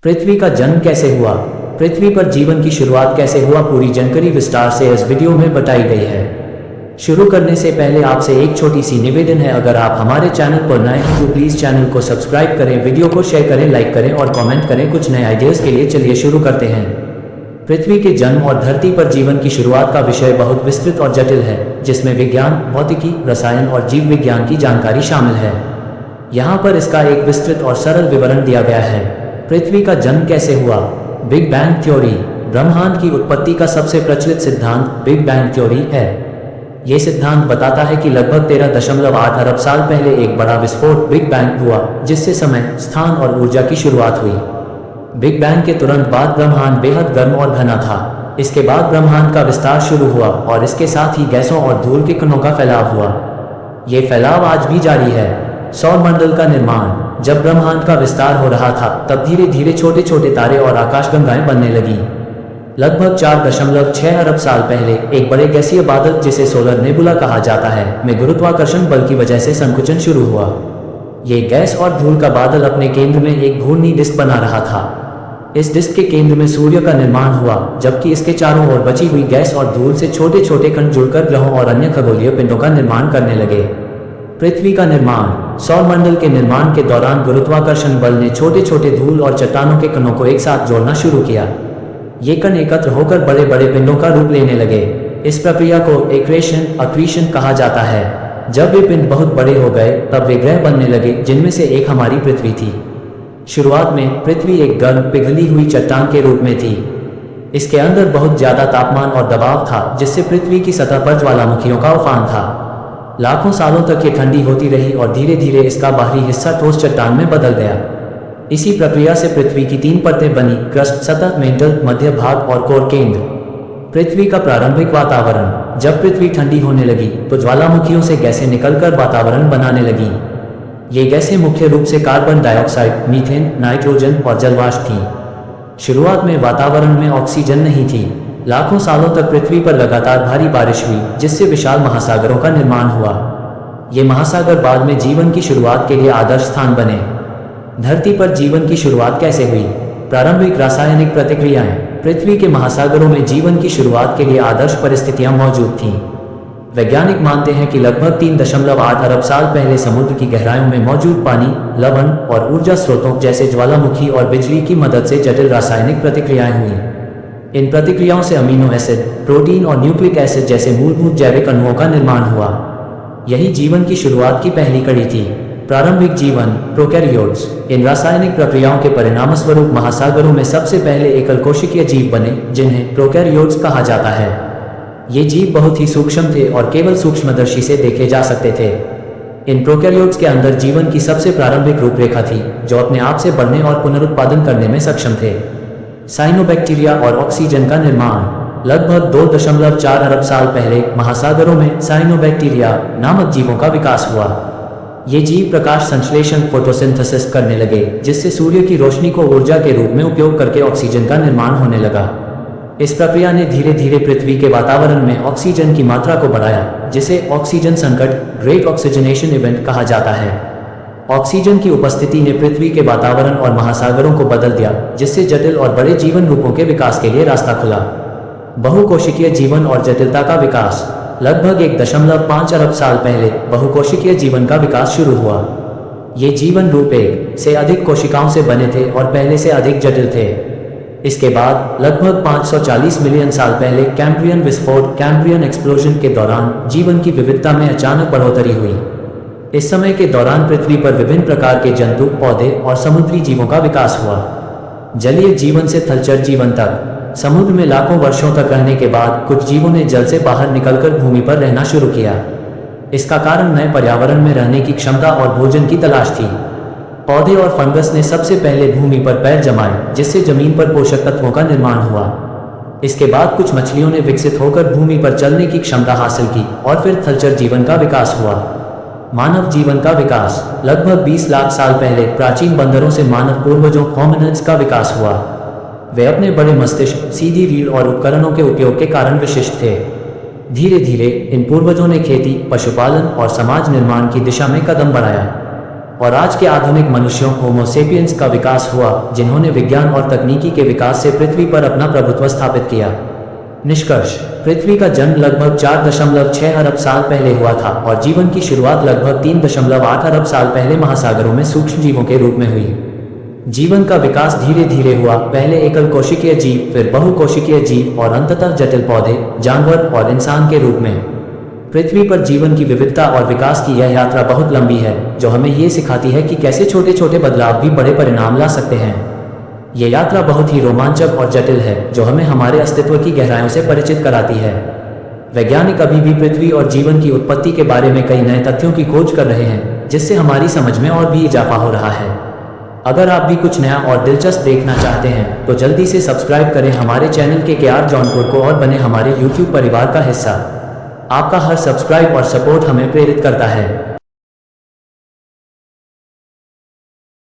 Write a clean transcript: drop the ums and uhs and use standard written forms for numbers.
पृथ्वी का जन्म कैसे हुआ? पृथ्वी पर जीवन की शुरुआत कैसे हुआ, पूरी जानकारी विस्तार से इस वीडियो में बताई गई है। शुरू करने से पहले आपसे एक छोटी सी निवेदन है, अगर आप हमारे चैनल पर नए हैं तो प्लीज़ चैनल को सब्सक्राइब करें, वीडियो को शेयर करें, लाइक करें और कमेंट करें कुछ नए आइडियाज़ के लिए। चलिए शुरू करते हैं। पृथ्वी के जन्म और धरती पर जीवन की शुरुआत का विषय बहुत विस्तृत और जटिल है, जिसमें विज्ञान, भौतिकी, रसायन और जीव विज्ञान की जानकारी शामिल है। यहाँ पर इसका एक विस्तृत और सरल विवरण दिया गया है। पृथ्वी का जन्म कैसे हुआ? Big bang theory. ब्रह्मांड की उत्पत्ति का सबसे प्रचलित सिद्धांत बिग बैंग थ्योरी है। ये सिद्धांत बताता है कि लगभग 13.8 अरब साल पहले एक बड़ा विस्फोट बिग बैंग हुआ, जिससे समय, स्थान और ऊर्जा की शुरुआत हुई। बिग बैंग के तुरंत बाद ब्रह्मांड बेहद गर्म और घना था। इसके बाद ब्रह्मांड का विस्तार शुरू हुआ और इसके साथ ही गैसों और धूल के कणों का फैलाव हुआ। ये फैलाव आज भी जारी है। सौरमंडल का निर्माण। जब ब्रह्मांड का विस्तार हो रहा था, तब धीरे धीरे छोटे छोटे तारे और आकाशगंगाएं बनने लगी। लगभग 4.6 अरब साल पहले एक बड़े गैसीय बादल, जिसे सोलर नेबुला कहा जाता है, में गुरुत्वाकर्षण बल की वजह से संकुचन शुरू हुआ। ये गैस और धूल का बादल अपने केंद्र में एक घूर्णी डिस्क बना रहा था। इस डिस्क के केंद्र में सूर्य का निर्माण हुआ, जबकि इसके चारों ओर बची हुई गैस और धूल से छोटे छोटे कण जुड़कर ग्रहों और अन्य खगोलीय पिंडों का निर्माण करने लगे। पृथ्वी का निर्माण। सौरमंडल के निर्माण के दौरान गुरुत्वाकर्षण बल ने छोटे छोटे धूल और चट्टानों के कणों को एक साथ जोड़ना शुरू किया। ये कण एकत्र होकर बड़े बड़े पिंडों का रूप लेने लगे। इस प्रक्रिया को एक्रीशन कहा जाता है। जब वे पिंड बहुत बड़े हो गए, तब वे ग्रह बनने लगे, जिनमें से एक हमारी पृथ्वी थी। शुरुआत में पृथ्वी एक गर्म, पिघली हुई चट्टान के रूप में थी। इसके अंदर बहुत ज्यादा तापमान और दबाव था, जिससे पृथ्वी की सतह पर ज्वालामुखियों का उफान था। लाखों सालों तक ये ठंडी होती रही और धीरे धीरे इसका बाहरी हिस्सा ठोस चट्टान में बदल गया। इसी प्रक्रिया से पृथ्वी की 3 परतें बनी: क्रस्ट, सतह, मेंटल, मध्य भाग और कोर, केंद्र। पृथ्वी का प्रारंभिक वातावरण। जब पृथ्वी ठंडी होने लगी तो ज्वालामुखियों से गैसें निकलकर वातावरण बनाने लगी। ये गैसें मुख्य रूप से कार्बन डाइऑक्साइड, मीथेन, नाइट्रोजन और जलवाष्प थीं। शुरुआत में वातावरण में ऑक्सीजन नहीं थी। लाखों सालों तक पृथ्वी पर लगातार भारी बारिश हुई, जिससे विशाल महासागरों का निर्माण हुआ। ये महासागर बाद में जीवन की शुरुआत के लिए आदर्श स्थान बने। धरती पर जीवन की शुरुआत कैसे हुई? प्रारंभिक रासायनिक प्रतिक्रियाएं। पृथ्वी के महासागरों में जीवन की शुरुआत के लिए आदर्श परिस्थितियां मौजूद थीं। वैज्ञानिक मानते हैं कि लगभग 3.8 अरब साल पहले समुद्र की गहराइयों में मौजूद पानी, लवण और ऊर्जा स्रोतों जैसे ज्वालामुखी और बिजली की मदद से जटिल रासायनिक प्रतिक्रियाएं हुई। इन प्रतिक्रियाओं से अमीनो एसिड, प्रोटीन और न्यूक्लिक एसिड जैसे मूलभूत जैविक अणुओं का निर्माण हुआ। यही जीवन की शुरुआत की पहली कड़ी थी। प्रारंभिक जीवन, प्रोकैरियोट्स। इन रासायनिक प्रक्रियाओं के परिणामस्वरूप महासागरों में सबसे पहले एकल कोशिकीय जीव बने, जिन्हें प्रोकैरियोट्स कहा जाता है। ये जीव बहुत ही सूक्ष्म थे और केवल सूक्ष्मदर्शी से देखे जा सकते थे। इन प्रोकैरियोट्स के अंदर जीवन की सबसे प्रारंभिक रूपरेखा थी, जो अपने आप से बढ़ने और पुनरुत्पादन करने में सक्षम थे। साइनोबैक्टीरिया और ऑक्सीजन का निर्माण। लगभग 2.4 अरब साल पहले महासागरों में साइनोबैक्टीरिया नामक जीवों का विकास हुआ। ये जीव प्रकाश संश्लेषण, फोटोसिंथेसिस करने लगे, जिससे सूर्य की रोशनी को ऊर्जा के रूप में उपयोग करके ऑक्सीजन का निर्माण होने लगा। इस प्रक्रिया ने धीरे धीरे पृथ्वी के वातावरण में ऑक्सीजन की मात्रा को बढ़ाया, जिसे ऑक्सीजन संकट, ग्रेट ऑक्सीजनेशन इवेंट कहा जाता है। ऑक्सीजन की उपस्थिति ने पृथ्वी के वातावरण और महासागरों को बदल दिया, जिससे जटिल और बड़े जीवन रूपों के विकास के लिए रास्ता खुला। बहुकोशिकीय जीवन और जटिलता का विकास। लगभग 1.5 अरब साल पहले बहुकोशिकीय जीवन का विकास शुरू हुआ। ये जीवन रूप एक से अधिक कोशिकाओं से बने थे और पहले से अधिक जटिल थे। इसके बाद लगभग 540 मिलियन साल पहले कैम्ब्रियन विस्फोट, कैम्ब्रियन एक्सप्लोजन के दौरान जीवन की विविधता में अचानक बढ़ोतरी हुई। इस समय के दौरान पृथ्वी पर विभिन्न प्रकार के जंतु, पौधे और समुद्री जीवों का विकास हुआ। जलीय जीवन से थलचर जीवन तक। समुद्र में लाखों वर्षों तक रहने के बाद कुछ जीवों ने जल से बाहर निकलकर भूमि पर रहना शुरू किया। इसका कारण नए पर्यावरण में रहने की क्षमता और भोजन की तलाश थी। पौधे और फंगस ने सबसे पहले भूमि पर पैर जमाए, जिससे जमीन पर पोषक तत्वों का निर्माण हुआ। इसके बाद कुछ मछलियों ने विकसित होकर भूमि पर चलने की क्षमता हासिल की और फिर थलचर जीवन का विकास हुआ। मानव जीवन का विकास। लगभग 20 लाख साल पहले प्राचीन बंदरों से मानव पूर्वजों होमिनिड्स का विकास हुआ। वे अपने बड़े मस्तिष्क, सीधी रीढ़ और उपकरणों के उपयोग के कारण विशिष्ट थे। धीरे धीरे इन पूर्वजों ने खेती, पशुपालन और समाज निर्माण की दिशा में कदम बढ़ाया। और आज के आधुनिक मनुष्यों होमो सेपियंस का विकास हुआ, जिन्होंने विज्ञान और तकनीकी के विकास से पृथ्वी पर अपना प्रभुत्व स्थापित किया। निष्कर्ष, पृथ्वी का जन्म लगभग 4.6 अरब साल पहले हुआ था और जीवन की शुरुआत लगभग 3.8 अरब साल पहले महासागरों में सूक्ष्म जीवों के रूप में हुई। जीवन का विकास धीरे धीरे हुआ, पहले एकल कोशिकीय जीव, फिर बहुकोशिकीय जीव और अंततः जटिल पौधे, जानवर और इंसान के रूप में। पृथ्वी पर जीवन की विविधता और विकास की यह यात्रा बहुत लंबी है, जो हमें ये सिखाती है कि कैसे छोटे छोटे बदलाव भी बड़े परिणाम ला सकते हैं। यह यात्रा बहुत ही रोमांचक और जटिल है, जो हमें हमारे अस्तित्व की गहराइयों से परिचित कराती है। वैज्ञानिक अभी भी पृथ्वी और जीवन की उत्पत्ति के बारे में कई नए तथ्यों की खोज कर रहे हैं, जिससे हमारी समझ में और भी इजाफा हो रहा है। अगर आप भी कुछ नया और दिलचस्प देखना चाहते हैं तो जल्दी से सब्सक्राइब करें हमारे चैनल KKR जौनपुर को और बने हमारे YouTube परिवार का हिस्सा। आपका हर सब्सक्राइब और सपोर्ट हमें प्रेरित करता है।